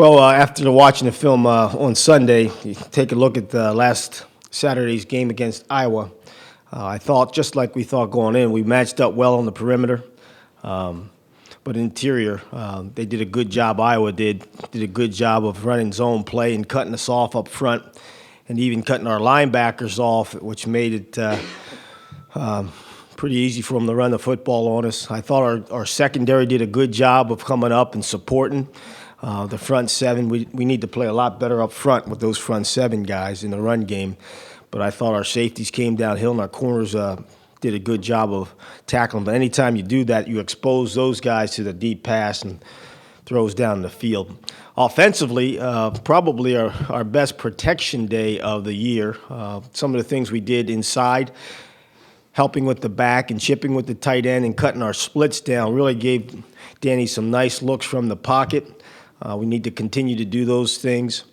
Well, after watching the film on Sunday, you take a look at last Saturday's game against Iowa. I thought, just like we thought going in, we matched up well on the perimeter. But interior, they did a good job. Iowa did a good job of running zone play and cutting us off up front, and even cutting our linebackers off, which made it pretty easy for them to run the football on us. I thought our secondary did a good job of coming up and supporting. The front seven, we need to play a lot better up front with those front seven guys in the run game. But I thought our safeties came downhill and our corners did a good job of tackling. But anytime you do that, you expose those guys to the deep pass and throws down the field. Offensively, probably our best protection day of the year. Some of the things we did inside, helping with the back and chipping with the tight end and cutting our splits down, really gave Danny some nice looks from the pocket. We need to continue to do those things.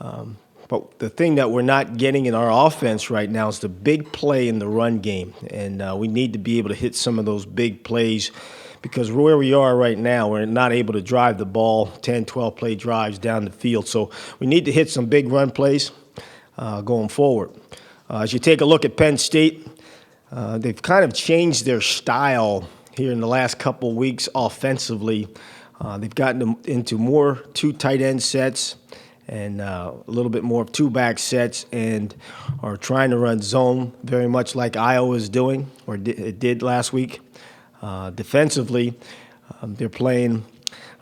But the thing that we're not getting in our offense right now is the big play in the run game. And we need to be able to hit some of those big plays, because where we are right now, we're not able to drive the ball 10, 12-play drives down the field. So we need to hit some big run plays going forward. As you take a look at Penn State, they've kind of changed their style here in the last couple of weeks offensively. They've gotten into more two tight end sets and a little bit more two back sets, and are trying to run zone very much like Iowa is doing, or it did last week. Defensively, they're playing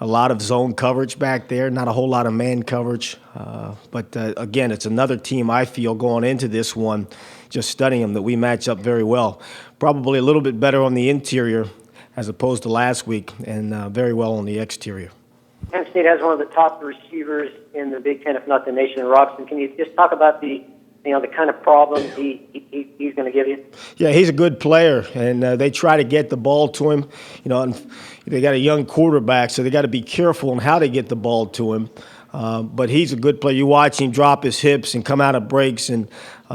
a lot of zone coverage back there, not a whole lot of man coverage. But again, it's another team I feel going into this one, just studying them, that we match up very well. Probably a little bit better on the interior as opposed to last week, and very well on the exterior. Penn State has one of the top receivers in the Big Ten, if not the nation, Robson. Can you just talk about the kind of problems he's going to give you? Yeah, he's a good player, and they try to get the ball to him. And they got a young quarterback, so they got to be careful on how they get the ball to him. But he's a good player. You watch him drop his hips and come out of breaks, and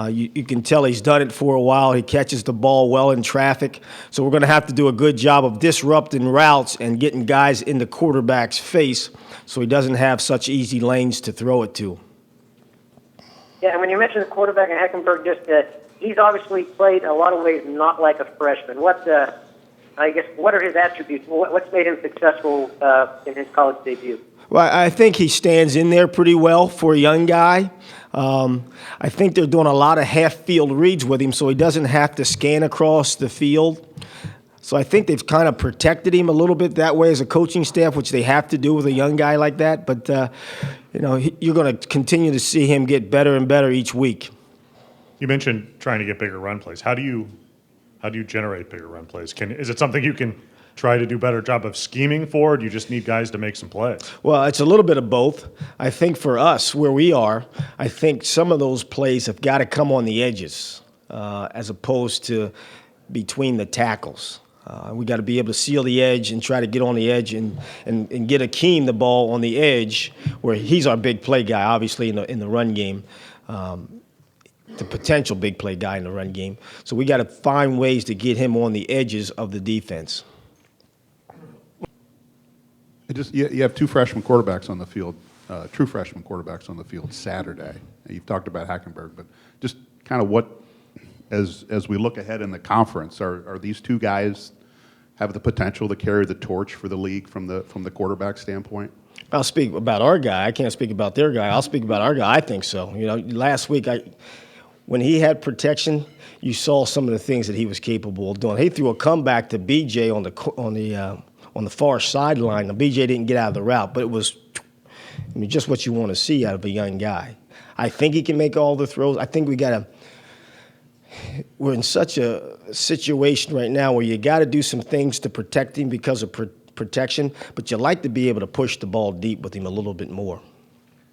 you can tell he's done it for a while. He catches the ball well in traffic. So we're going to have to do a good job of disrupting routes and getting guys in the quarterback's face so he doesn't have such easy lanes to throw it to. Yeah, and when you mentioned the quarterback in Heckenberg, he's obviously played in a lot of ways not like a freshman. What are his attributes? What's made him successful in his college debut? Well, I think he stands in there pretty well for a young guy. I think they're doing a lot of half-field reads with him, so he doesn't have to scan across the field. So I think they've kind of protected him a little bit that way as a coaching staff, which they have to do with a young guy like that. But, you're going to continue to see him get better and better each week. You mentioned trying to get bigger run plays. How do you generate bigger run plays? Is it something you can try to do a better job of scheming for, or do you just need guys to make some plays? Well, it's a little bit of both. I think for us, where we are, I think some of those plays have got to come on the edges as opposed to between the tackles. We got to be able to seal the edge and try to get on the edge and get Akeem the ball on the edge, where he's our big play guy, obviously, in the run game. The potential big play guy in the run game. So we got to find ways to get him on the edges of the defense. You have two freshman quarterbacks on the field, true freshman quarterbacks on the field Saturday. You've talked about Hackenberg, but just kind of what, as we look ahead in the conference, are these two guys have the potential to carry the torch for the league from the quarterback standpoint? I'll speak about our guy. I can't speak about their guy. I'll speak about our guy. I think so. Last week when he had protection, you saw some of the things that he was capable of doing. He threw a comeback to BJ on the far sideline. Now, BJ didn't get out of the route, but it was just what you want to see out of a young guy. I think he can make all the throws. I think we're in such a situation right now where you got to do some things to protect him because of protection, but you like to be able to push the ball deep with him a little bit more.